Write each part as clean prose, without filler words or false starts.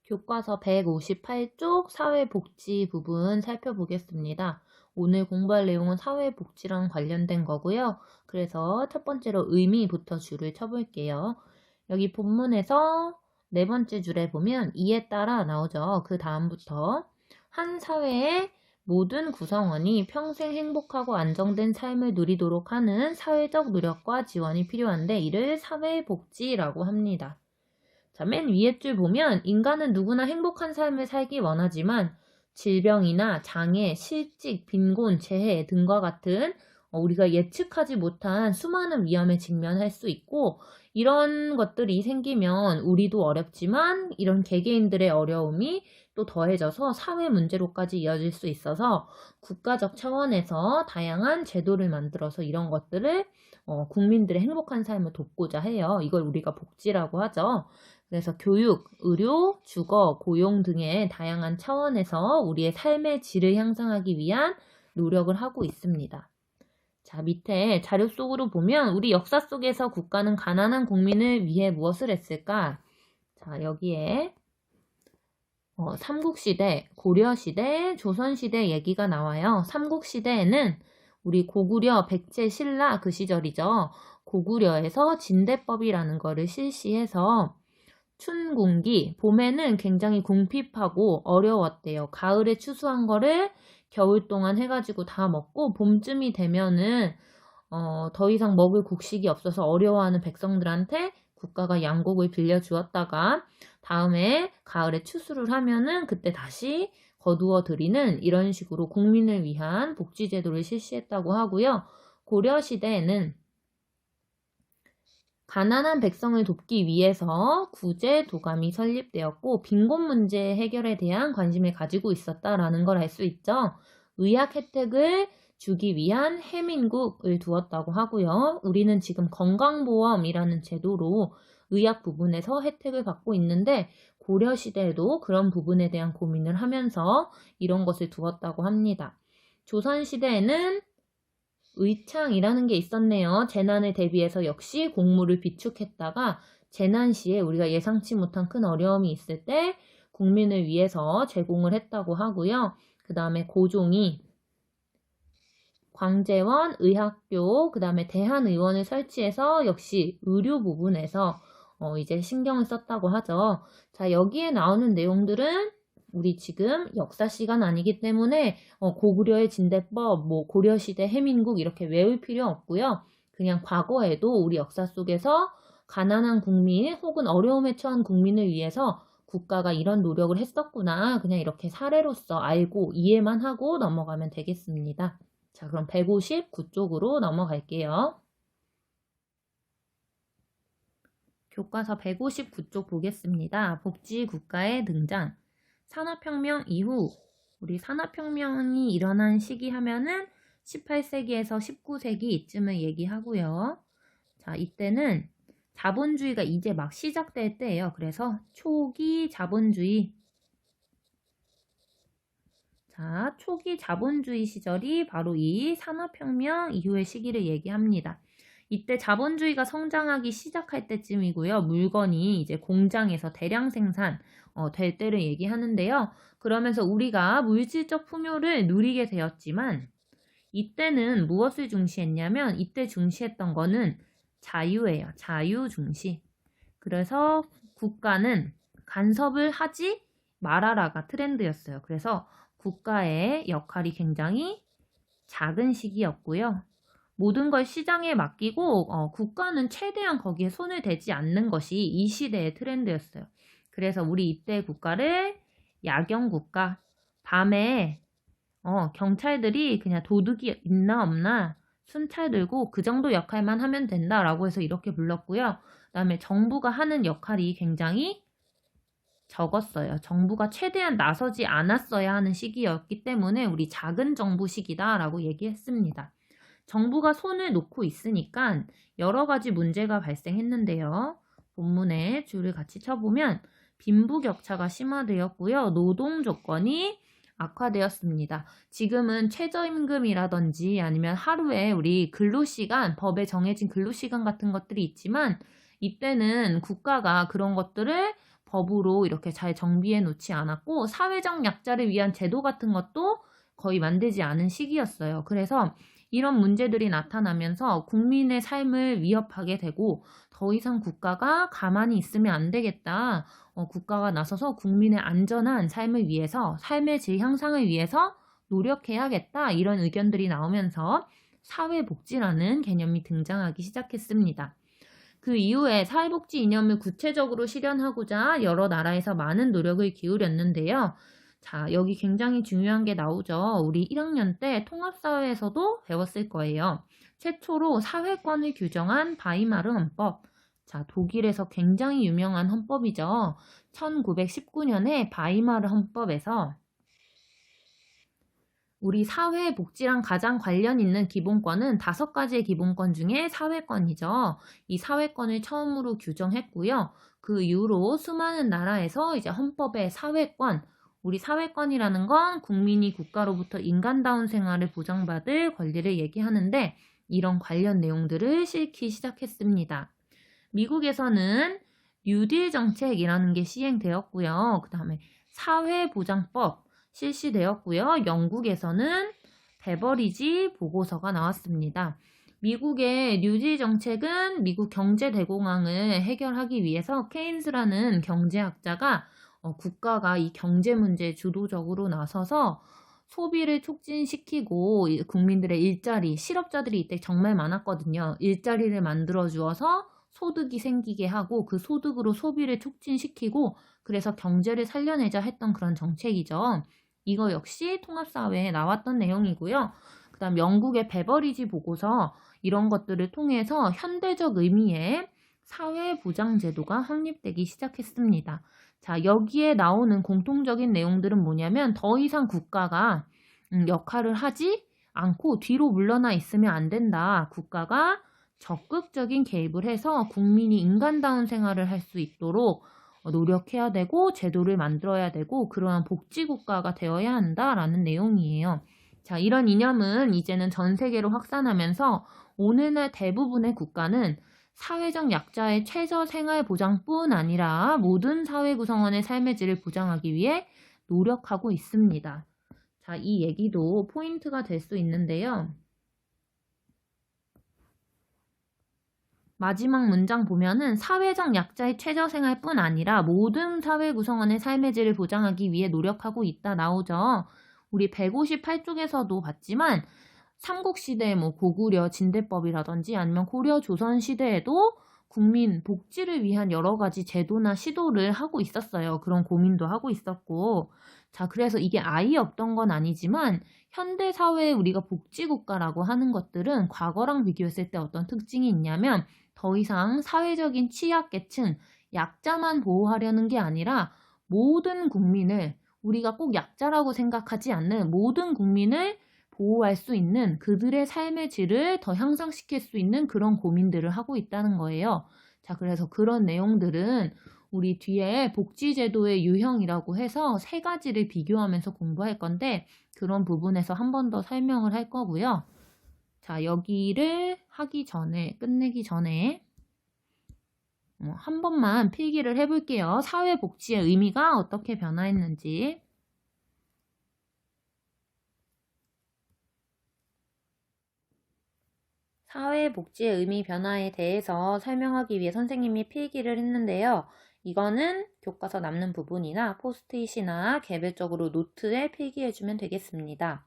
교과서 158쪽 사회복지 부분 살펴보겠습니다. 오늘 공부할 내용은 사회복지랑 관련된 거고요. 그래서 첫 번째로 의미부터 줄을 쳐볼게요. 여기 본문에서 네 번째 줄에 보면 이에 따라 나오죠. 그 다음부터 한 사회의 모든 구성원이 평생 행복하고 안정된 삶을 누리도록 하는 사회적 노력과 지원이 필요한데 이를 사회복지라고 합니다. 자, 맨 위에 줄 보면 인간은 누구나 행복한 삶을 살기 원하지만 질병이나 장애, 실직, 빈곤, 재해 등과 같은 우리가 예측하지 못한 수많은 위험에 직면할 수 있고 이런 것들이 생기면 우리도 어렵지만 이런 개개인들의 어려움이 또 더해져서 사회 문제로까지 이어질 수 있어서 국가적 차원에서 다양한 제도를 만들어서 이런 것들을 국민들의 행복한 삶을 돕고자 해요. 이걸 우리가 복지라고 하죠. 그래서 교육, 의료, 주거, 고용 등의 다양한 차원에서 우리의 삶의 질을 향상하기 위한 노력을 하고 있습니다. 자, 밑에 자료 속으로 보면 우리 역사 속에서 국가는 가난한 국민을 위해 무엇을 했을까? 자, 여기에 삼국시대, 고려시대, 조선시대 얘기가 나와요. 삼국시대에는 우리 고구려, 백제, 신라 그 시절이죠. 고구려에서 진대법이라는 거를 실시해서 춘궁기, 봄에는 굉장히 궁핍하고 어려웠대요. 가을에 추수한 거를 겨울 동안 해가지고 다 먹고 봄쯤이 되면은 더 이상 먹을 곡식이 없어서 어려워하는 백성들한테 국가가 양곡을 빌려주었다가 다음에 가을에 추수를 하면은 그때 다시 거두어 드리는 이런 식으로 국민을 위한 복지제도를 실시했다고 하고요. 고려시대에는 가난한 백성을 돕기 위해서 구제 도감이 설립되었고 빈곤 문제 해결에 대한 관심을 가지고 있었다라는 걸 알 수 있죠. 의학 혜택을 주기 위한 해민국을 두었다고 하고요. 우리는 지금 건강보험이라는 제도로 의학 부분에서 혜택을 받고 있는데 고려시대에도 그런 부분에 대한 고민을 하면서 이런 것을 두었다고 합니다. 조선시대에는 의창이라는 게 있었네요. 재난에 대비해서 역시 공무를 비축했다가 재난 시에 우리가 예상치 못한 큰 어려움이 있을 때 국민을 위해서 제공을 했다고 하고요. 그 다음에 고종이 광제원, 의학교, 그 다음에 대한의원을 설치해서 역시 의료 부분에서 이제 신경을 썼다고 하죠. 자, 여기에 나오는 내용들은 우리 지금 역사 시간 아니기 때문에 고구려의 진대법, 고려시대 해민국 이렇게 외울 필요 없고요. 그냥 과거에도 우리 역사 속에서 가난한 국민 혹은 어려움에 처한 국민을 위해서 국가가 이런 노력을 했었구나. 그냥 이렇게 사례로서 알고 이해만 하고 넘어가면 되겠습니다. 자, 그럼 159쪽으로 넘어갈게요. 교과서 159쪽 보겠습니다. 복지국가의 등장. 산업혁명 이후 우리 산업혁명이 일어난 시기 하면은 18세기에서 19세기 이쯤을 얘기하고요. 자, 이때는 자본주의가 이제 막 시작될 때예요. 그래서 초기 자본주의. 자, 초기 자본주의 시절이 바로 이 산업혁명 이후의 시기를 얘기합니다. 이때 자본주의가 성장하기 시작할 때쯤이고요. 물건이 이제 공장에서 대량 생산 될 때를 얘기하는데요. 그러면서 우리가 물질적 풍요를 누리게 되었지만 이때는 무엇을 중시했냐면 이때 중시했던 거는 자유예요. 자유 중시. 그래서 국가는 간섭을 하지 말아라가 트렌드였어요. 그래서 국가의 역할이 굉장히 작은 시기였고요. 모든 걸 시장에 맡기고 국가는 최대한 거기에 손을 대지 않는 것이 이 시대의 트렌드였어요. 그래서 우리 이때 국가를 야경국가, 밤에 경찰들이 그냥 도둑이 있나 없나 순찰 들고 그 정도 역할만 하면 된다라고 해서 이렇게 불렀고요. 그 다음에 정부가 하는 역할이 굉장히 적었어요. 정부가 최대한 나서지 않았어야 하는 시기였기 때문에 우리 작은 정부 시기다라고 얘기했습니다. 정부가 손을 놓고 있으니까 여러 가지 문제가 발생했는데요. 본문에 줄을 같이 쳐보면 빈부격차가 심화되었고요. 노동 조건이 악화되었습니다. 지금은 최저임금이라든지 아니면 하루에 우리 근로시간, 법에 정해진 근로시간 같은 것들이 있지만 이때는 국가가 그런 것들을 법으로 이렇게 잘 정비해 놓지 않았고 사회적 약자를 위한 제도 같은 것도 거의 만들지 않은 시기였어요. 그래서 이런 문제들이 나타나면서 국민의 삶을 위협하게 되고 더 이상 국가가 가만히 있으면 안 되겠다. 국가가 나서서 국민의 안전한 삶을 위해서, 삶의 질 향상을 위해서 노력해야겠다. 이런 의견들이 나오면서 사회복지라는 개념이 등장하기 시작했습니다. 그 이후에 사회복지 이념을 구체적으로 실현하고자 여러 나라에서 많은 노력을 기울였는데요. 자, 여기 굉장히 중요한 게 나오죠. 우리 1학년 때 통합사회에서도 배웠을 거예요. 최초로 사회권을 규정한 바이마르 헌법. 자, 독일에서 굉장히 유명한 헌법이죠. 1919년에 바이마르 헌법에서 우리 사회복지랑 가장 관련 있는 기본권은 5가지의 기본권 중에 사회권이죠. 이 사회권을 처음으로 규정했고요. 그 이후로 수많은 나라에서 이제 헌법의 사회권, 우리 사회권이라는 건 국민이 국가로부터 인간다운 생활을 보장받을 권리를 얘기하는데 이런 관련 내용들을 싣기 시작했습니다. 미국에서는 뉴딜 정책이라는 게 시행되었고요. 그 다음에 사회보장법 실시되었고요. 영국에서는 베버리지 보고서가 나왔습니다. 미국의 뉴딜 정책은 미국 경제 대공황을 해결하기 위해서 케인스라는 경제학자가 국가가 이 경제 문제에 주도적으로 나서서 소비를 촉진시키고 국민들의 일자리, 실업자들이 이때 정말 많았거든요. 일자리를 만들어 주어서 소득이 생기게 하고 그 소득으로 소비를 촉진시키고 그래서 경제를 살려내자 했던 그런 정책이죠. 이거 역시 통합사회에 나왔던 내용이고요. 그 다음 영국의 베버리지 보고서 이런 것들을 통해서 현대적 의미의 사회보장제도가 확립되기 시작했습니다. 자, 여기에 나오는 공통적인 내용들은 뭐냐면 더 이상 국가가 역할을 하지 않고 뒤로 물러나 있으면 안 된다. 국가가 적극적인 개입을 해서 국민이 인간다운 생활을 할 수 있도록 노력해야 되고 제도를 만들어야 되고 그러한 복지국가가 되어야 한다라는 내용이에요. 자, 이런 이념은 이제는 전 세계로 확산하면서 오늘날 대부분의 국가는 사회적 약자의 최저 생활 보장뿐 아니라 모든 사회 구성원의 삶의 질을 보장하기 위해 노력하고 있습니다. 자, 이 얘기도 포인트가 될 수 있는데요. 마지막 문장 보면은 사회적 약자의 최저 생활뿐 아니라 모든 사회 구성원의 삶의 질을 보장하기 위해 노력하고 있다 나오죠. 우리 158쪽에서도 봤지만 삼국시대 고구려 진대법이라든지 아니면 고려 조선 시대에도 국민 복지를 위한 여러 가지 제도나 시도를 하고 있었어요. 그런 고민도 하고 있었고. 자, 그래서 이게 아예 없던 건 아니지만 현대 사회에 우리가 복지국가라고 하는 것들은 과거랑 비교했을 때 어떤 특징이 있냐면 더 이상 사회적인 취약계층, 약자만 보호하려는 게 아니라 모든 국민을 우리가 꼭 약자라고 생각하지 않는 모든 국민을 보호할 수 있는 그들의 삶의 질을 더 향상시킬 수 있는 그런 고민들을 하고 있다는 거예요. 자, 그래서 그런 내용들은 우리 뒤에 복지제도의 유형이라고 해서 3가지를 비교하면서 공부할 건데 그런 부분에서 한 번 더 설명을 할 거고요. 자, 여기를 끝내기 전에 한 번만 필기를 해볼게요. 사회복지의 의미가 어떻게 변화했는지. 사회복지의 의미 변화에 대해서 설명하기 위해 선생님이 필기를 했는데요. 이거는 교과서 남는 부분이나 포스트잇이나 개별적으로 노트에 필기해주면 되겠습니다.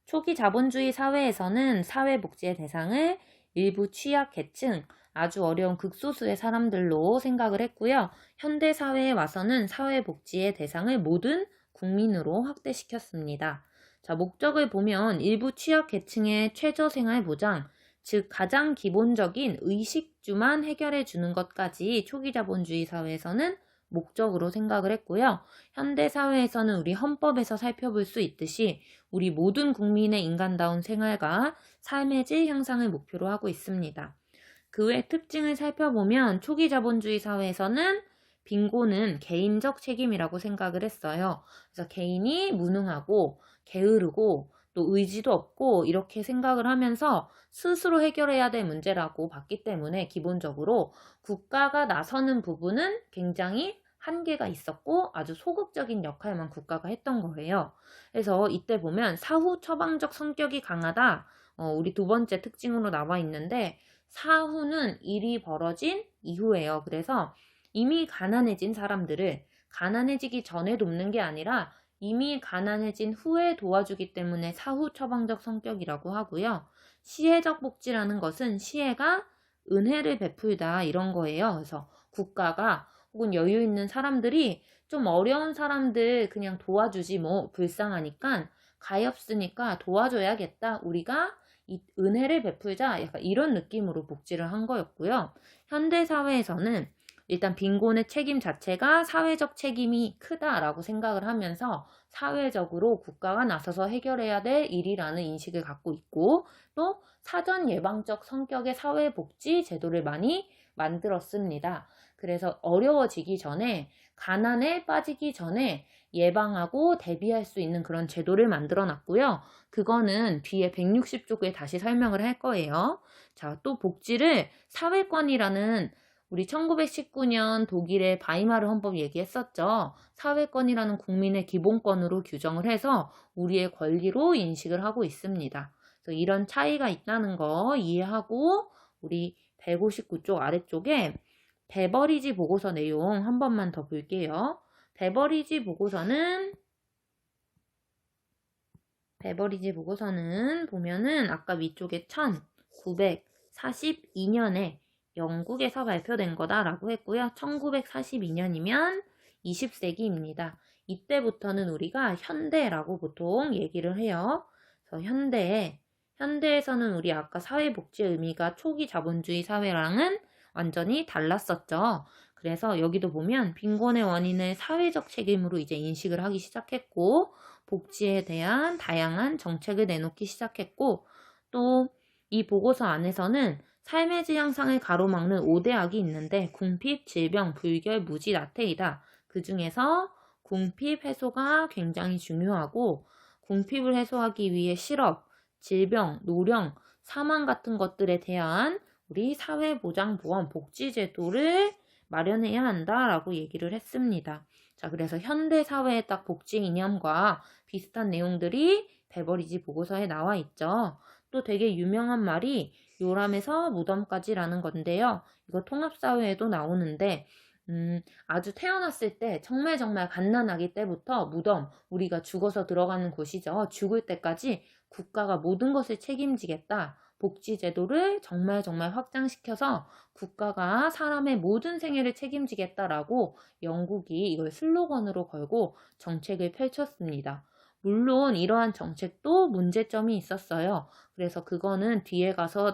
초기 자본주의 사회에서는 사회복지의 대상을 일부 취약계층, 아주 어려운 극소수의 사람들로 생각을 했고요. 현대사회에 와서는 사회복지의 대상을 모든 국민으로 확대시켰습니다. 자, 목적을 보면 일부 취약계층의 최저생활 보장, 즉 가장 기본적인 의식주만 해결해 주는 것까지 초기 자본주의 사회에서는 목적으로 생각을 했고요. 현대 사회에서는 우리 헌법에서 살펴볼 수 있듯이 우리 모든 국민의 인간다운 생활과 삶의 질 향상을 목표로 하고 있습니다. 그 외 특징을 살펴보면 초기 자본주의 사회에서는 빈곤은 개인적 책임이라고 생각을 했어요. 그래서 개인이 무능하고 게으르고 또 의지도 없고 이렇게 생각을 하면서 스스로 해결해야 될 문제라고 봤기 때문에 기본적으로 국가가 나서는 부분은 굉장히 한계가 있었고 아주 소극적인 역할만 국가가 했던 거예요. 그래서 이때 보면 사후 처방적 성격이 강하다. 우리 두 번째 특징으로 나와 있는데 사후는 일이 벌어진 이후예요. 그래서 이미 가난해진 사람들을 가난해지기 전에 돕는 게 아니라 이미 가난해진 후에 도와주기 때문에 사후 처방적 성격이라고 하고요. 시혜적 복지라는 것은 시혜가 은혜를 베풀다 이런 거예요. 그래서 국가가 혹은 여유 있는 사람들이 좀 어려운 사람들 그냥 도와주지 뭐 불쌍하니까 가엾으니까 도와줘야겠다. 우리가 이 은혜를 베풀자 약간 이런 느낌으로 복지를 한 거였고요. 현대 사회에서는 일단 빈곤의 책임 자체가 사회적 책임이 크다라고 생각을 하면서 사회적으로 국가가 나서서 해결해야 될 일이라는 인식을 갖고 있고 또 사전 예방적 성격의 사회복지 제도를 많이 만들었습니다. 그래서 어려워지기 전에 가난에 빠지기 전에 예방하고 대비할 수 있는 그런 제도를 만들어 놨고요. 그거는 뒤에 160쪽에 다시 설명을 할 거예요. 자, 또 복지를 사회권이라는 우리 1919년 독일의 바이마르 헌법 얘기했었죠. 사회권이라는 국민의 기본권으로 규정을 해서 우리의 권리로 인식을 하고 있습니다. 그래서 이런 차이가 있다는 거 이해하고 우리 159쪽 아래쪽에 베버리지 보고서 내용 한 번만 더 볼게요. 베버리지 보고서는 보면은 아까 위쪽에 1942년에 영국에서 발표된 거다라고 했고요. 1942년이면 20세기입니다. 이때부터는 우리가 현대라고 보통 얘기를 해요. 그래서 현대에서는 우리 아까 사회복지의 의미가 초기 자본주의 사회랑은 완전히 달랐었죠. 그래서 여기도 보면 빈곤의 원인을 사회적 책임으로 이제 인식을 하기 시작했고 복지에 대한 다양한 정책을 내놓기 시작했고 또 이 보고서 안에서는 삶의 질 향상을 가로막는 5대악이 있는데 궁핍, 질병, 불결, 무지, 나태이다. 그 중에서 궁핍 해소가 굉장히 중요하고 궁핍을 해소하기 위해 실업, 질병, 노령, 사망 같은 것들에 대한 우리 사회보장보험 복지제도를 마련해야 한다라고 얘기를 했습니다. 자, 그래서 현대사회의 딱 복지 이념과 비슷한 내용들이 베버리지 보고서에 나와 있죠. 또 되게 유명한 말이 요람에서 무덤까지라는 건데요. 이거 통합사회에도 나오는데 아주 태어났을 때 정말 갓난아기 때부터 무덤, 우리가 죽어서 들어가는 곳이죠. 죽을 때까지 국가가 모든 것을 책임지겠다. 복지제도를 정말 확장시켜서 국가가 사람의 모든 생애를 책임지겠다라고 영국이 이걸 슬로건으로 걸고 정책을 펼쳤습니다. 물론 이러한 정책도 문제점이 있었어요. 그래서 그거는 뒤에 가서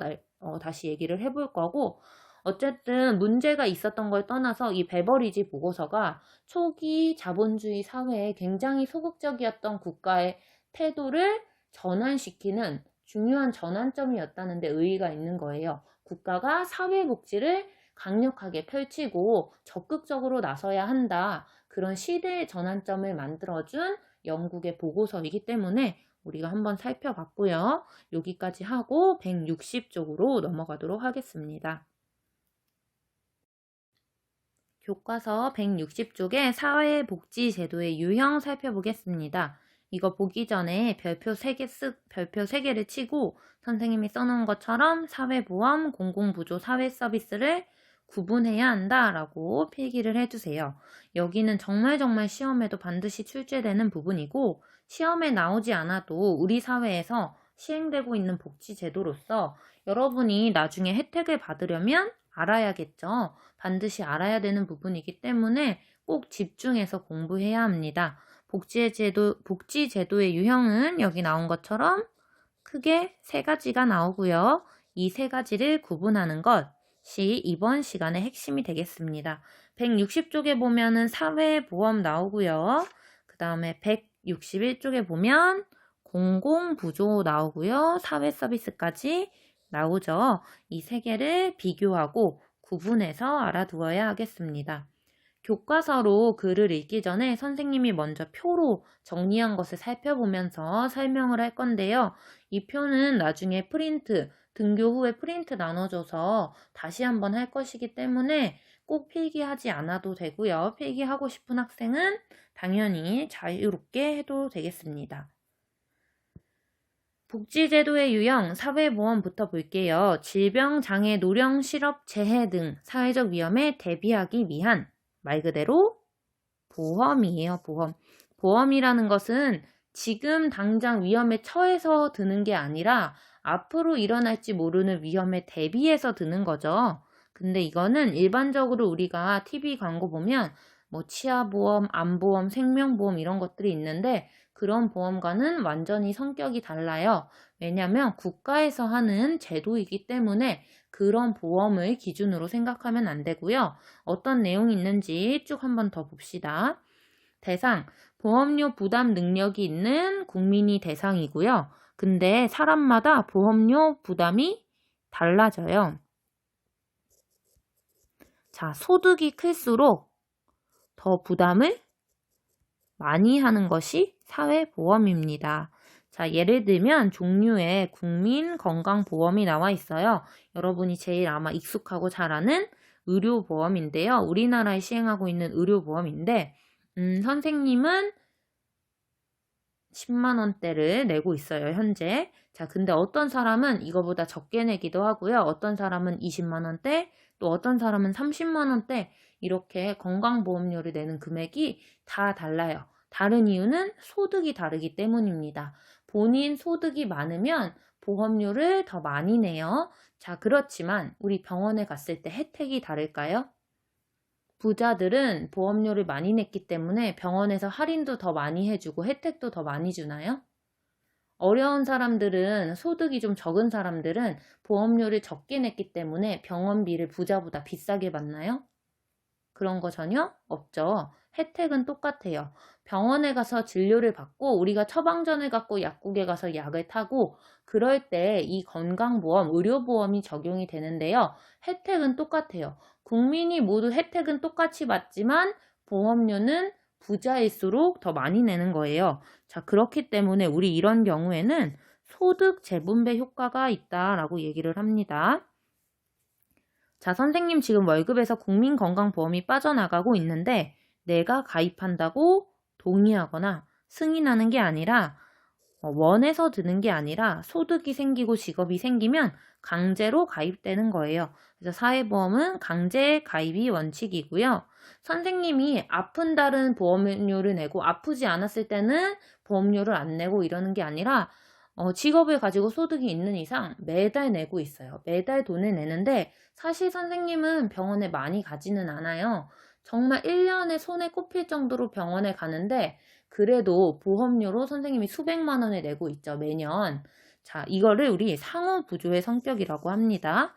다시 얘기를 해볼 거고 어쨌든 문제가 있었던 걸 떠나서 이 베버리지 보고서가 초기 자본주의 사회에 굉장히 소극적이었던 국가의 태도를 전환시키는 중요한 전환점이었다는 데 의의가 있는 거예요. 국가가 사회복지를 강력하게 펼치고 적극적으로 나서야 한다. 그런 시대의 전환점을 만들어준 영국의 보고서이기 때문에 우리가 한번 살펴봤고요. 여기까지 하고 160쪽으로 넘어가도록 하겠습니다. 교과서 160쪽의 사회복지제도의 유형 살펴보겠습니다. 이거 보기 전에 별표 3개를 치고 선생님이 써놓은 것처럼 사회보험, 공공부조, 사회서비스를 구분해야 한다라고 필기를 해주세요. 여기는 정말 시험에도 반드시 출제되는 부분이고 시험에 나오지 않아도 우리 사회에서 시행되고 있는 복지제도로서 여러분이 나중에 혜택을 받으려면 알아야겠죠. 반드시 알아야 되는 부분이기 때문에 꼭 집중해서 공부해야 합니다. 복지제도의 유형은 여기 나온 것처럼 크게 3가지가 나오고요. 이 3가지를 구분하는 것이 이번 시간의 핵심이 되겠습니다. 160쪽에 보면은 사회보험 나오고요. 그 다음에 161쪽에 보면 공공부조 나오고요. 사회서비스까지 나오죠. 이 3개를 비교하고 구분해서 알아두어야 하겠습니다. 교과서로 글을 읽기 전에 선생님이 먼저 표로 정리한 것을 살펴보면서 설명을 할 건데요. 이 표는 나중에 등교 후에 프린트 나눠줘서 다시 한번 할 것이기 때문에 꼭 필기하지 않아도 되고요. 필기하고 싶은 학생은 당연히 자유롭게 해도 되겠습니다. 복지제도의 유형, 사회보험부터 볼게요. 질병, 장애, 노령, 실업, 재해 등 사회적 위험에 대비하기 위한 말 그대로 보험이에요. 보험. 보험이라는 것은 지금 당장 위험에 처해서 드는 게 아니라 앞으로 일어날지 모르는 위험에 대비해서 드는 거죠. 근데 이거는 일반적으로 우리가 TV 광고 보면 뭐 치아보험, 암보험, 생명보험 이런 것들이 있는데 그런 보험과는 완전히 성격이 달라요. 왜냐하면 국가에서 하는 제도이기 때문에 그런 보험을 기준으로 생각하면 안 되고요. 어떤 내용이 있는지 쭉 한번 더 봅시다. 대상, 보험료 부담 능력이 있는 국민이 대상이고요. 근데 사람마다 보험료 부담이 달라져요. 자, 소득이 클수록 더 부담을 많이 하는 것이 사회보험입니다. 자, 예를 들면 종류의 국민건강보험이 나와 있어요. 여러분이 제일 아마 익숙하고 잘 아는 의료보험인데요. 우리나라에 시행하고 있는 의료보험인데 선생님은 10만 원대를 내고 있어요, 현재. 자, 근데 어떤 사람은 이거보다 적게 내기도 하고요. 어떤 사람은 20만 원대, 또 어떤 사람은 30만 원대 이렇게 건강보험료를 내는 금액이 다 달라요. 다른 이유는 소득이 다르기 때문입니다. 본인 소득이 많으면 보험료를 더 많이 내요. 자, 그렇지만 우리 병원에 갔을 때 혜택이 다를까요? 부자들은 보험료를 많이 냈기 때문에 병원에서 할인도 더 많이 해주고 혜택도 더 많이 주나요? 어려운 사람들은 소득이 좀 적은 사람들은 보험료를 적게 냈기 때문에 병원비를 부자보다 비싸게 받나요? 그런 거 전혀 없죠. 혜택은 똑같아요. 병원에 가서 진료를 받고 우리가 처방전을 갖고 약국에 가서 약을 타고 그럴 때 이 건강보험, 의료보험이 적용이 되는데요. 혜택은 똑같아요. 국민이 모두 혜택은 똑같이 받지만 보험료는 부자일수록 더 많이 내는 거예요. 자, 그렇기 때문에 우리 이런 경우에는 소득 재분배 효과가 있다라고 얘기를 합니다. 자, 선생님 지금 월급에서 국민건강보험이 빠져나가고 있는데 내가 가입한다고 동의하거나 승인하는 게 아니라 원해서 드는 게 아니라 소득이 생기고 직업이 생기면 강제로 가입되는 거예요. 그래서 사회보험은 강제 가입이 원칙이고요. 선생님이 아픈 달은 보험료를 내고 아프지 않았을 때는 보험료를 안 내고 이러는 게 아니라 직업을 가지고 소득이 있는 이상 매달 내고 있어요. 매달 돈을 내는데 사실 선생님은 병원에 많이 가지는 않아요. 정말 1년에 손에 꼽힐 정도로 병원에 가는데 그래도 보험료로 선생님이 수백만 원을 내고 있죠, 매년. 자, 이거를 우리 상호부조의 성격이라고 합니다.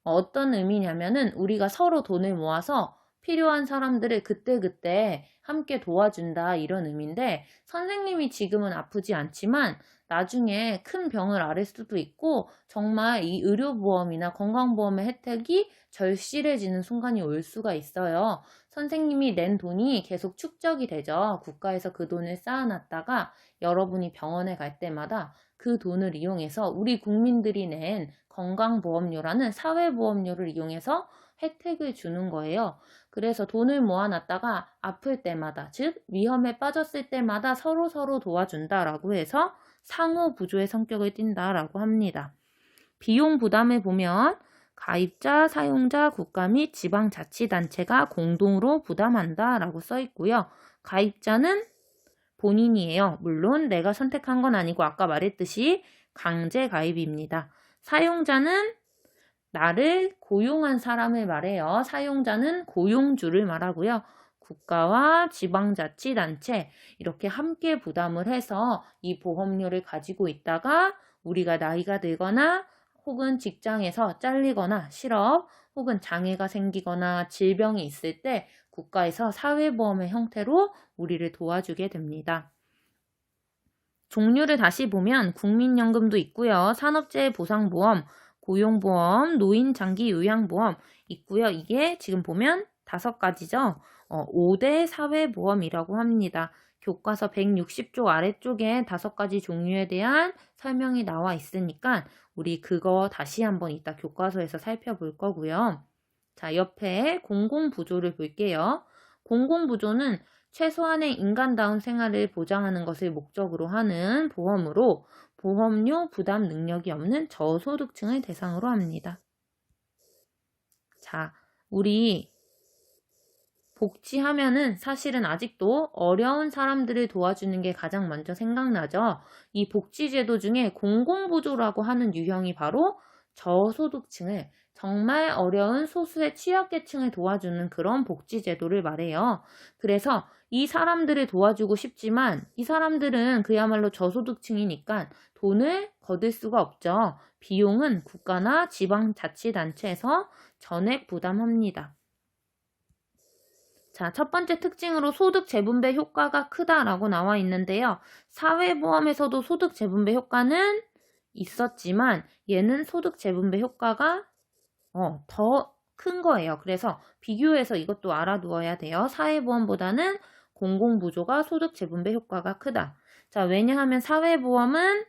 어떤 의미냐면은 우리가 서로 돈을 모아서 필요한 사람들을 그때그때 함께 도와준다 이런 의미인데 선생님이 지금은 아프지 않지만 나중에 큰 병을 앓을 수도 있고 정말 이 의료보험이나 건강보험의 혜택이 절실해지는 순간이 올 수가 있어요. 선생님이 낸 돈이 계속 축적이 되죠. 국가에서 그 돈을 쌓아놨다가 여러분이 병원에 갈 때마다 그 돈을 이용해서 우리 국민들이 낸 건강보험료라는 사회보험료를 이용해서 혜택을 주는 거예요. 그래서 돈을 모아놨다가 아플 때마다, 즉 위험에 빠졌을 때마다 서로 도와준다라고 해서 상호부조의 성격을 띈다라고 합니다. 비용 부담을 보면 가입자, 사용자, 국가 및 지방자치단체가 공동으로 부담한다라고 써 있고요. 가입자는 본인이에요. 물론 내가 선택한 건 아니고 아까 말했듯이 강제 가입입니다. 사용자는 나를 고용한 사람을 말해요. 사용자는 고용주를 말하고요. 국가와 지방자치단체 이렇게 함께 부담을 해서 이 보험료를 가지고 있다가 우리가 나이가 들거나 혹은 직장에서 잘리거나 실업 혹은 장애가 생기거나 질병이 있을 때 국가에서 사회보험의 형태로 우리를 도와주게 됩니다. 종류를 다시 보면 국민연금도 있고요. 산업재해보상보험, 고용보험, 노인장기요양보험 있고요. 이게 지금 보면 5가지죠. 5대 사회보험이라고 합니다. 교과서 160쪽 아래쪽에 5가지 종류에 대한 설명이 나와 있으니까 우리 그거 다시 한번 이따 교과서에서 살펴볼 거고요. 자, 옆에 공공부조를 볼게요. 공공부조는 최소한의 인간다운 생활을 보장하는 것을 목적으로 하는 보험으로 보험료 부담 능력이 없는 저소득층을 대상으로 합니다. 자, 우리 복지하면은 사실은 아직도 어려운 사람들을 도와주는 게 가장 먼저 생각나죠. 이 복지제도 중에 공공부조라고 하는 유형이 바로 저소득층을, 정말 어려운 소수의 취약계층을 도와주는 그런 복지제도를 말해요. 그래서 이 사람들을 도와주고 싶지만 이 사람들은 그야말로 저소득층이니까 돈을 거둘 수가 없죠. 비용은 국가나 지방자치단체에서 전액 부담합니다. 자, 첫 번째 특징으로 소득 재분배 효과가 크다라고 나와 있는데요. 사회보험에서도 소득 재분배 효과는 있었지만 얘는 소득 재분배 효과가 더 큰 거예요. 그래서 비교해서 이것도 알아두어야 돼요. 사회보험보다는 공공부조가 소득 재분배 효과가 크다. 자, 왜냐하면 사회보험은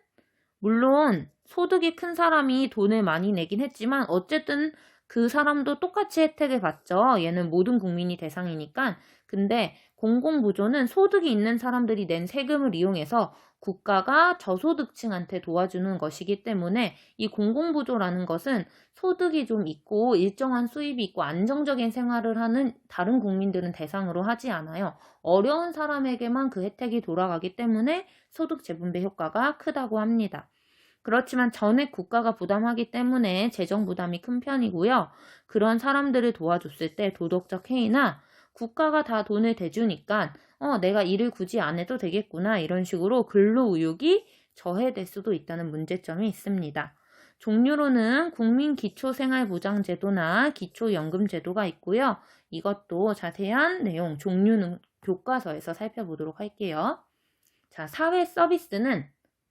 물론 소득이 큰 사람이 돈을 많이 내긴 했지만 어쨌든 그 사람도 똑같이 혜택을 받죠. 얘는 모든 국민이 대상이니까. 근데 공공부조는 소득이 있는 사람들이 낸 세금을 이용해서 국가가 저소득층한테 도와주는 것이기 때문에 이 공공부조라는 것은 소득이 좀 있고 일정한 수입이 있고 안정적인 생활을 하는 다른 국민들은 대상으로 하지 않아요. 어려운 사람에게만 그 혜택이 돌아가기 때문에 소득 재분배 효과가 크다고 합니다. 그렇지만 전액 국가가 부담하기 때문에 재정 부담이 큰 편이고요. 그런 사람들을 도와줬을 때 도덕적 해이나 국가가 다 돈을 대주니까 내가 일을 굳이 안 해도 되겠구나 이런 식으로 근로의욕이 저해될 수도 있다는 문제점이 있습니다. 종류로는 국민기초생활보장제도나 기초연금제도가 있고요. 이것도 자세한 내용, 종류는 교과서에서 살펴보도록 할게요. 자, 사회 서비스는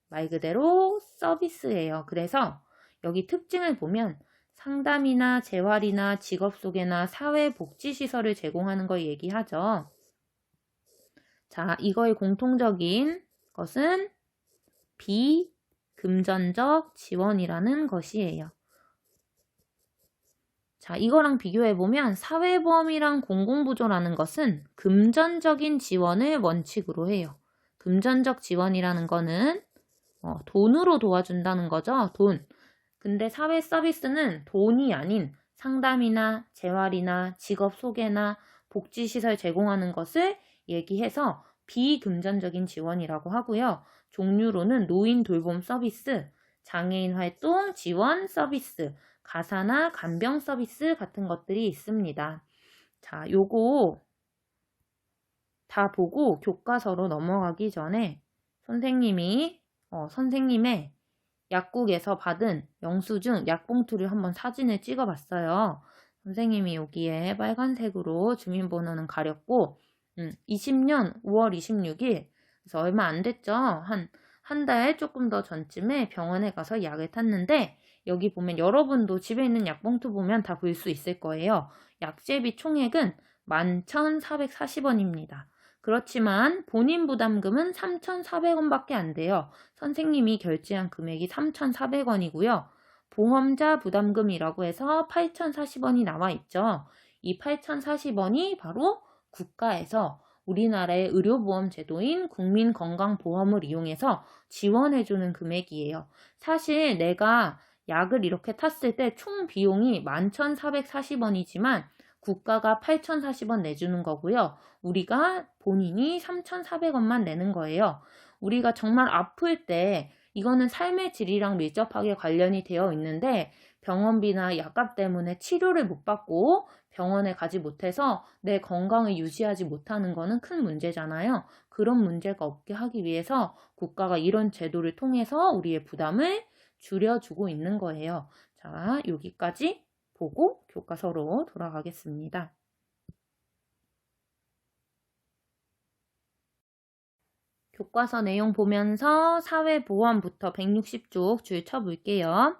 말 그대로 서비스예요. 그래서 여기 특징을 보면 상담이나 재활이나 직업소개나 사회복지시설을 제공하는 걸 얘기하죠. 자, 이거의 공통적인 것은 비금전적 지원이라는 것이에요. 자, 이거랑 비교해보면 사회보험이랑 공공부조라는 것은 금전적인 지원을 원칙으로 해요. 금전적 지원이라는 거는 돈으로 도와준다는 거죠. 돈. 근데 사회 서비스는 돈이 아닌 상담이나 재활이나 직업 소개나 복지시설 제공하는 것을 얘기해서 비금전적인 지원이라고 하고요. 종류로는 노인 돌봄 서비스, 장애인 활동 지원 서비스, 가사나 간병 서비스 같은 것들이 있습니다. 자, 요거 다 보고 교과서로 넘어가기 전에 선생님의 약국에서 받은 영수증 약봉투를 한번 사진을 찍어봤어요. 선생님이 여기에 빨간색으로 주민번호는 가렸고 20년 5월 26일 그래서 얼마 안 됐죠. 한 달 조금 더 전쯤에 병원에 가서 약을 탔는데 여기 보면 여러분도 집에 있는 약봉투 보면 다 볼 수 있을 거예요. 약제비 총액은 11,440원입니다. 그렇지만 본인 부담금은 3,400원밖에 안 돼요. 선생님이 결제한 금액이 3,400원이고요. 보험자 부담금이라고 해서 8,040원이 나와 있죠. 이 8,040원이 바로 국가에서 우리나라의 의료보험 제도인 국민건강보험을 이용해서 지원해주는 금액이에요. 사실 내가 약을 이렇게 탔을 때 총 비용이 11,440원이지만 국가가 8,040원 내주는 거고요. 우리가 본인이 3,400원만 내는 거예요. 우리가 정말 아플 때 이거는 삶의 질이랑 밀접하게 관련이 되어 있는데 병원비나 약값 때문에 치료를 못 받고 병원에 가지 못해서 내 건강을 유지하지 못하는 거는 큰 문제잖아요. 그런 문제가 없게 하기 위해서 국가가 이런 제도를 통해서 우리의 부담을 줄여주고 있는 거예요. 자, 여기까지 보고 교과서로 돌아가겠습니다. 교과서 내용 보면서 사회보험부터 160쪽 줄 쳐볼게요.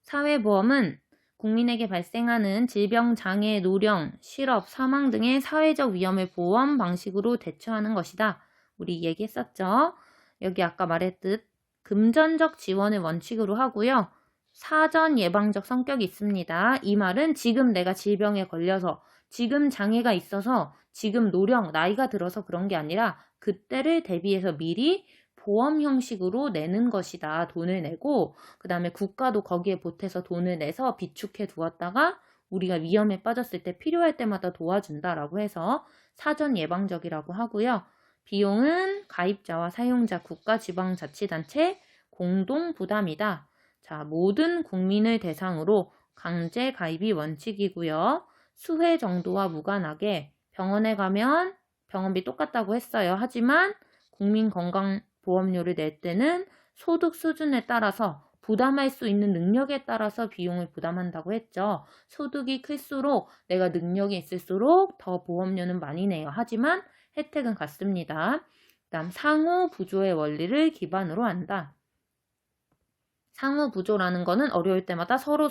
사회보험은 국민에게 발생하는 질병, 장애, 노령, 실업, 사망 등의 사회적 위험을 보험 방식으로 대처하는 것이다. 우리 얘기했었죠. 여기 아까 말했듯 금전적 지원을 원칙으로 하고요. 사전 예방적 성격이 있습니다. 이 말은 지금 내가 질병에 걸려서, 지금 장애가 있어서, 지금 노령, 나이가 들어서 그런 게 아니라 그때를 대비해서 미리 보험 형식으로 내는 것이다. 돈을 내고 그 다음에 국가도 거기에 보태서 돈을 내서 비축해 두었다가 우리가 위험에 빠졌을 때 필요할 때마다 도와준다라고 해서 사전 예방적이라고 하고요. 비용은 가입자와 사용자, 국가, 지방자치단체 공동 부담이다. 자, 모든 국민을 대상으로 강제 가입이 원칙이고요. 수회 정도와 무관하게 병원에 가면 병원비 똑같다고 했어요. 하지만 국민건강보험료를 낼 때는 소득 수준에 따라서 부담할 수 있는 능력에 따라서 비용을 부담한다고 했죠. 소득이 클수록 내가 능력이 있을수록 더 보험료는 많이 내요. 하지만 혜택은 같습니다. 그다음 상호 부조의 원리를 기반으로 한다. 상호 부조라는 거는 어려울 때마다 서로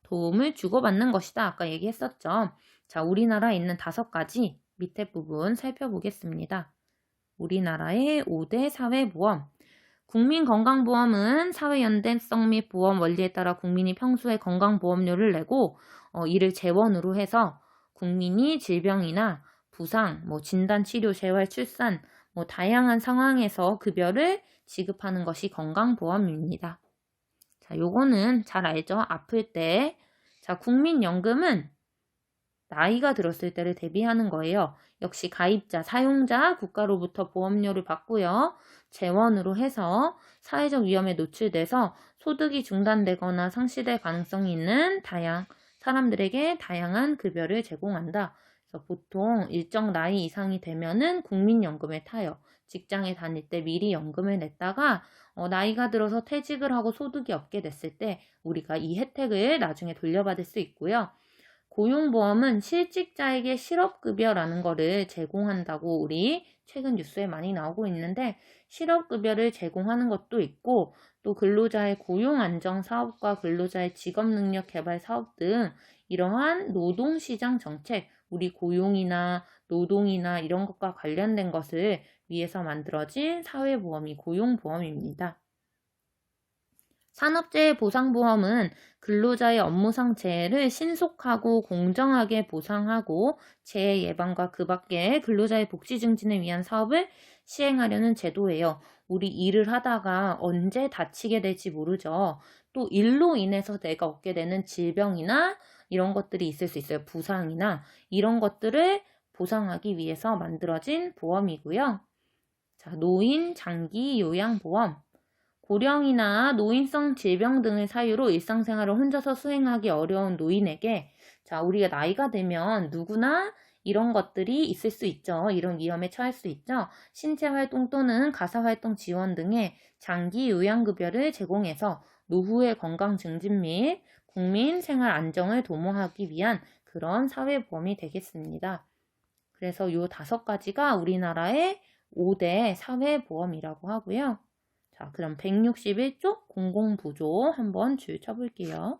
도움을 주고받는 것이다. 아까 얘기했었죠. 자, 우리나라에 있는 5가지 밑에 부분 살펴보겠습니다. 우리나라의 5대 사회보험. 국민건강보험은 사회연대성 및 보험 원리에 따라 국민이 평소에 건강보험료를 내고 이를 재원으로 해서 국민이 질병이나 부상, 진단, 치료, 재활, 출산, 다양한 상황에서 급여를 지급하는 것이 건강보험입니다. 자, 요거는 잘 알죠? 아플 때. 자, 국민연금은 나이가 들었을 때를 대비하는 거예요. 역시 가입자, 사용자, 국가로부터 보험료를 받고요. 재원으로 해서 사회적 위험에 노출돼서 소득이 중단되거나 상실될 가능성이 있는 사람들에게 다양한 급여를 제공한다. 그래서 보통 일정 나이 이상이 되면은 국민연금을 타요. 직장에 다닐 때 미리 연금을 냈다가 나이가 들어서 퇴직을 하고 소득이 없게 됐을 때 우리가 이 혜택을 나중에 돌려받을 수 있고요. 고용보험은 실직자에게 실업급여라는 거를 제공한다고 우리 최근 뉴스에 많이 나오고 있는데 실업급여를 제공하는 것도 있고 또 근로자의 고용안정사업과 근로자의 직업능력 개발 사업 등 이러한 노동시장 정책, 우리 고용이나 노동이나 이런 것과 관련된 것을 위해서 만들어진 사회보험이 고용보험입니다. 산업재해보상보험은 근로자의 업무상 재해를 신속하고 공정하게 보상하고 재해 예방과 그 밖에 근로자의 복지 증진을 위한 사업을 시행하려는 제도예요. 우리 일을 하다가 언제 다치게 될지 모르죠. 또 일로 인해서 내가 얻게 되는 질병이나 이런 것들이 있을 수 있어요. 부상이나 이런 것들을 보상하기 위해서 만들어진 보험이고요. 자, 노인 장기 요양보험. 고령이나 노인성 질병 등의 사유로 일상생활을 혼자서 수행하기 어려운 노인에게 자, 우리가 나이가 되면 누구나 이런 것들이 있을 수 있죠. 이런 위험에 처할 수 있죠. 신체활동 또는 가사활동 지원 등의 장기 요양급여를 제공해서 노후의 건강 증진 및 국민 생활 안정을 도모하기 위한 그런 사회보험이 되겠습니다. 그래서 이 5가지가 우리나라의 5대 사회보험이라고 하고요. 자, 그럼 161쪽 공공부조 한번 줄 쳐볼게요.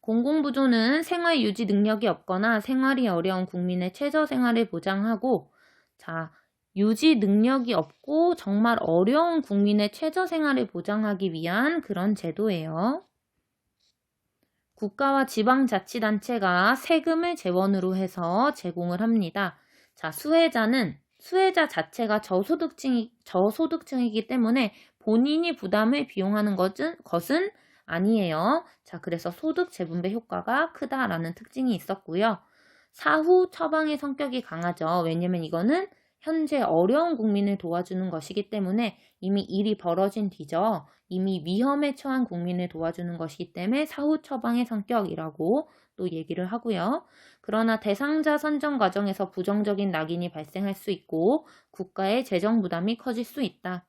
공공부조는 생활 유지 능력이 없거나 생활이 어려운 국민의 최저 생활을 보장하고 자, 유지 능력이 없고 정말 어려운 국민의 최저 생활을 보장하기 위한 그런 제도예요. 국가와 지방자치단체가 세금을 재원으로 해서 제공을 합니다. 자, 수혜자 자체가 저소득층이기 때문에 본인이 부담을 비용하는 것은 아니에요. 자, 그래서 소득 재분배 효과가 크다라는 특징이 있었고요. 사후 처방의 성격이 강하죠. 왜냐면 이거는 현재 어려운 국민을 도와주는 것이기 때문에 이미 일이 벌어진 뒤죠. 이미 위험에 처한 국민을 도와주는 것이기 때문에 사후 처방의 성격이라고 또 얘기를 하고요. 그러나 대상자 선정 과정에서 부정적인 낙인이 발생할 수 있고 국가의 재정 부담이 커질 수 있다.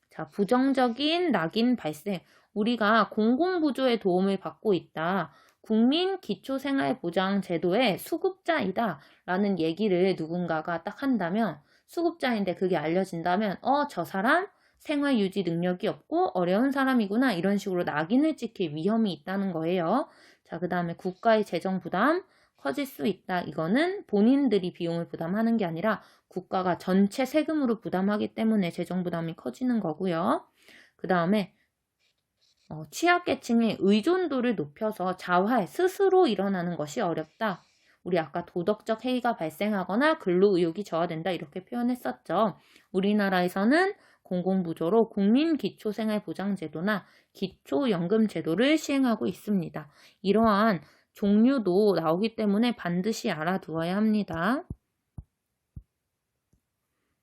자, 부정적인 낙인 발생. 우리가 공공부조의 도움을 받고 있다. 국민기초생활보장제도의 수급자이다 라는 얘기를 누군가가 딱 한다면 수급자인데 그게 알려진다면 저 사람 생활유지 능력이 없고 어려운 사람이구나 이런 식으로 낙인을 찍힐 위험이 있다는 거예요. 자, 그 다음에 국가의 재정 부담 커질 수 있다. 이거는 본인들이 비용을 부담하는 게 아니라 국가가 전체 세금으로 부담하기 때문에 재정 부담이 커지는 거고요. 그 다음에 취약계층의 의존도를 높여서 자활, 스스로 일어나는 것이 어렵다. 우리 아까 도덕적 해이가 발생하거나 근로의욕이 저하된다 이렇게 표현했었죠. 우리나라에서는 공공부조로 국민기초생활보장제도나 기초연금제도를 시행하고 있습니다. 이러한 종류도 나오기 때문에 반드시 알아두어야 합니다.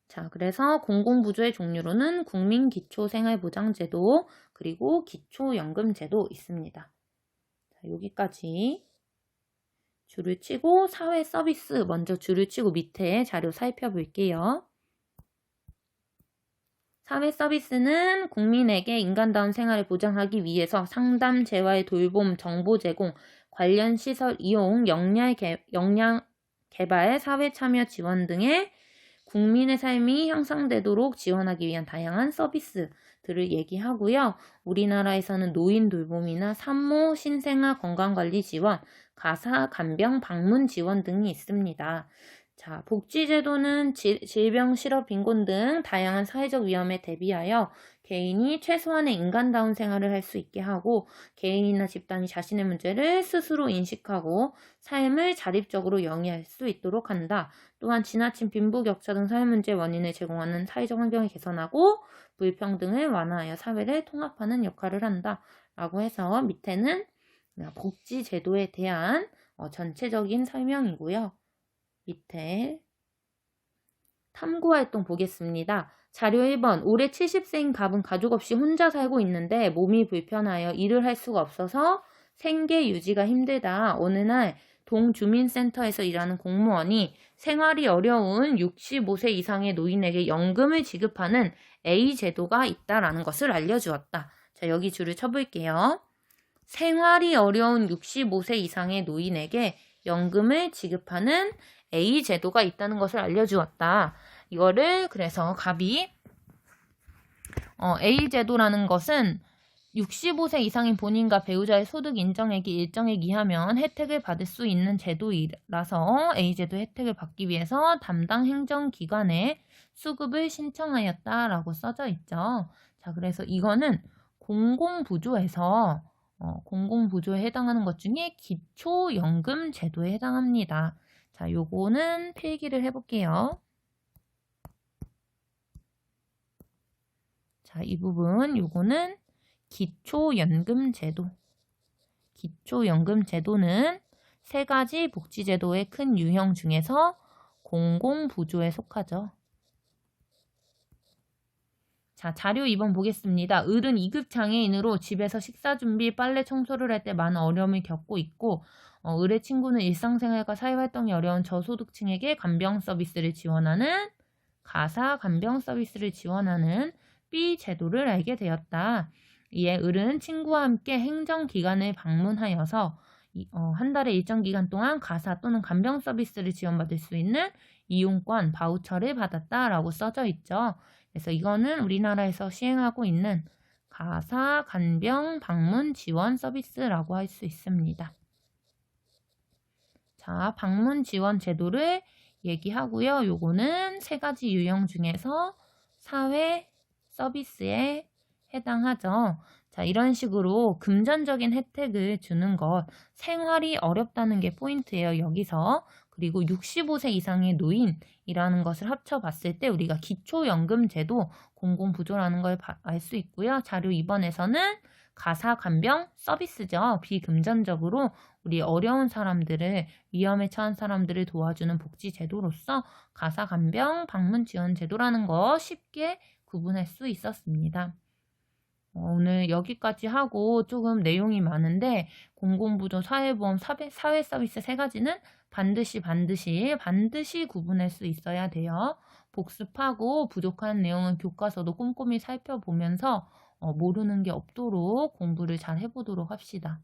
자, 그래서 공공부조의 종류로는 국민기초생활보장제도 그리고 기초연금제도 있습니다. 자, 여기까지 줄을 치고 사회서비스 먼저 줄을 치고 밑에 자료 살펴볼게요. 사회서비스는 국민에게 인간다운 생활을 보장하기 위해서 상담, 재활, 돌봄, 정보 제공, 관련 시설 이용, 역량 개발, 사회 참여 지원 등의 국민의 삶이 향상되도록 지원하기 위한 다양한 서비스들을 얘기하고요. 우리나라에서는 노인 돌봄이나 산모, 신생아 건강관리 지원, 가사, 간병, 방문 지원 등이 있습니다. 자, 복지제도는 질병, 실업, 빈곤 등 다양한 사회적 위험에 대비하여 개인이 최소한의 인간다운 생활을 할 수 있게 하고 개인이나 집단이 자신의 문제를 스스로 인식하고 삶을 자립적으로 영위할 수 있도록 한다. 또한 지나친 빈부격차 등 사회 문제의 원인을 제공하는 사회적 환경을 개선하고 불평등을 완화하여 사회를 통합하는 역할을 한다. 라고 해서 밑에는 복지제도에 대한 전체적인 설명이고요. 밑에 탐구활동 보겠습니다. 자료 1번. 올해 70세인 갑은 가족 없이 혼자 살고 있는데 몸이 불편하여 일을 할 수가 없어서 생계 유지가 힘들다. 어느 날 동주민센터에서 일하는 공무원이 생활이 어려운 65세 이상의 노인에게 연금을 지급하는 A제도가 있다라는 것을 알려주었다. 자, 여기 줄을 쳐볼게요. 생활이 어려운 65세 이상의 노인에게 연금을 지급하는 A제도가 있다는 것을 알려주었다. 이거를 그래서 갑이 A제도라는 것은 65세 이상인 본인과 배우자의 소득 인정액이 일정액 이하면 혜택을 받을 수 있는 제도이라서 A제도 혜택을 받기 위해서 담당 행정기관에 수급을 신청하였다라고 써져 있죠. 자, 그래서 이거는 공공부조에서 공공부조에 해당하는 것 중에 기초연금 제도에 해당합니다. 자, 요거는 필기를 해볼게요. 자, 이 부분 요거는 기초연금제도. 기초연금제도는 세 가지 복지제도의 큰 유형 중에서 공공부조에 속하죠. 자, 자료 2번 보겠습니다. 을은 2급 장애인으로 집에서 식사 준비, 빨래 청소를 할 때 많은 어려움을 겪고 있고 을의 친구는 일상생활과 사회활동이 어려운 저소득층에게 간병 서비스를 지원하는 가사 간병 서비스를 지원하는 B 제도를 알게 되었다. 이에 을은 친구와 함께 행정기관을 방문하여서 한 달에 일정 기간 동안 가사 또는 간병 서비스를 지원받을 수 있는 이용권 바우처를 받았다라고 써져 있죠. 그래서 이거는 우리나라에서 시행하고 있는 가사 간병 방문 지원 서비스라고 할 수 있습니다. 자, 방문 지원 제도를 얘기하고요. 요거는 세 가지 유형 중에서 사회 서비스에 해당하죠. 자, 이런 식으로 금전적인 혜택을 주는 것, 생활이 어렵다는 게 포인트예요, 여기서. 그리고 65세 이상의 노인이라는 것을 합쳐봤을 때 우리가 기초연금제도 공공부조라는 걸 알 수 있고요. 자료 2번에서는 가사 간병 서비스죠. 비금전적으로 우리 어려운 사람들을, 위험에 처한 사람들을 도와주는 복지제도로서 가사 간병 방문 지원 제도라는 거 쉽게 구분할 수 있었습니다. 오늘 여기까지 하고 조금 내용이 많은데 공공부조, 사회보험, 사회서비스 세 가지는 반드시 구분할 수 있어야 돼요. 복습하고 부족한 내용은 교과서도 꼼꼼히 살펴보면서 모르는 게 없도록 공부를 잘 해보도록 합시다.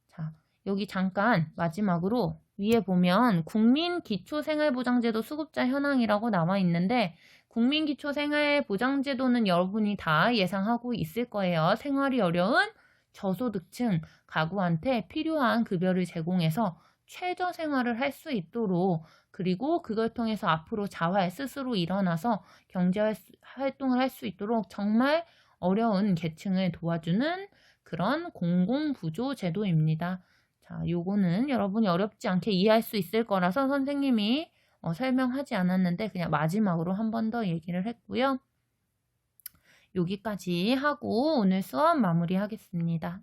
자, 여기 잠깐 마지막으로 위에 보면 국민기초생활보장제도 수급자 현황이라고 나와 있는데 국민기초생활보장제도는 여러분이 다 예상하고 있을 거예요. 생활이 어려운 저소득층 가구한테 필요한 급여를 제공해서 최저 생활을 할 수 있도록 그리고 그걸 통해서 앞으로 자활 스스로 일어나서 경제활동을 할 수 있도록 정말 어려운 계층을 도와주는 그런 공공부조 제도입니다. 자, 요거는 여러분이 어렵지 않게 이해할 수 있을 거라서 선생님이 설명하지 않았는데 그냥 마지막으로 한 번 더 얘기를 했고요. 여기까지 하고 오늘 수업 마무리하겠습니다.